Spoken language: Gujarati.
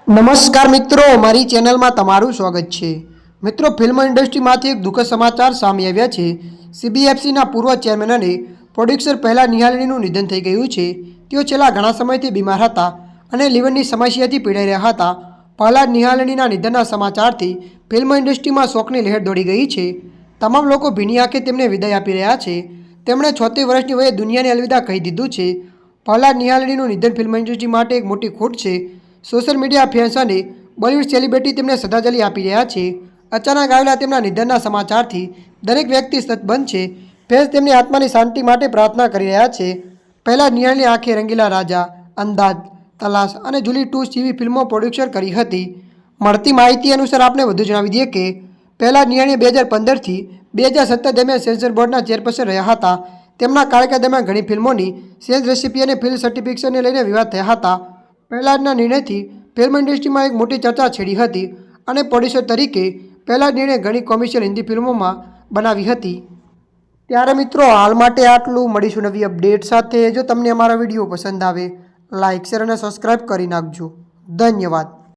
નમસ્કાર મિત્રો, મારી ચેનલમાં તમારું સ્વાગત છે। મિત્રો, ફિલ્મ ઇન્ડસ્ટ્રીમાંથી એક દુઃખદ સમાચાર સામે આવ્યા છે। સીબીએફસીના પૂર્વ ચેરમેન અને પ્રોડ્યુસર પ્રહલાદ નિહાલણીનું નિધન થઈ ગયું છે। તેઓ છેલ્લા ઘણા સમયથી બીમાર હતા અને લીવરની સમસ્યાથી પીડાઈ રહ્યા હતા। પ્રહલાદ નિહાલણીના નિધનના સમાચારથી ફિલ્મ ઇન્ડસ્ટ્રીમાં શોકની લહેર દોડી ગઈ છે। તમામ લોકો ભીની આંખે તેમને વિદાય આપી રહ્યા છે। તેમણે 76 વર્ષની વયે દુનિયાને અલવિદા કહી દીધું છે। પ્રહલાદ નિહાલણીનું નિધન ફિલ્મ ઇન્ડસ્ટ્રી માટે એક મોટી ખોટ છે। સોશિયલ મીડિયા ફેન્સ અને બોલિવૂડ સેલિબ્રિટી તેમને શ્રદ્ધાંજલિ આપી રહ્યા છે। અચાનક આવેલા તેમના નિધનના સમાચારથી દરેક વ્યક્તિ સ્તબ્ધ છે। ફેન્સ તેમની આત્માની શાંતિ માટે પ્રાર્થના કરી રહ્યા છે। પ્રહલાદ નિહાલની આંખે રંગીલા રાજા, અંદાઝ, તલાશ અને જુલી 2 જેવી ફિલ્મો પ્રોડ્યુસર કરી હતી। મળતી માહિતી અનુસાર આપણે વધુ જણાવી દઈએ કે પ્રહલાદ નિહાલણી 2015થી 2017 દરમિયાન સેન્સર બોર્ડના ચેરપર્સન રહ્યા હતા। તેમના કાર્યકાળ દરમિયાન ઘણી ફિલ્મોની સેન્સ રેસિપી અને ફિલ્મ સર્ટિફિકેશનને લઈને વિવાદ થયા હતા। પ્રહલાદના નિર્ણયથી ફિલ્મ ઇન્ડસ્ટ્રીમાં એક મોટી ચર્ચા છેડી હતી અને પ્રોડ્યુસર તરીકે પ્રહલાદજીને ઘણી કોમર્શિયલ હિન્દી ફિલ્મોમાં બનાવી હતી। ત્યારે મિત્રો, હાલ માટે આટલું। મળીશું નવી અપડેટ સાથે। જો તમને અમારા વિડીયો પસંદ આવે, લાઇક, શેર અને સબસ્ક્રાઈબ કરી નાખજો। ધન્યવાદ।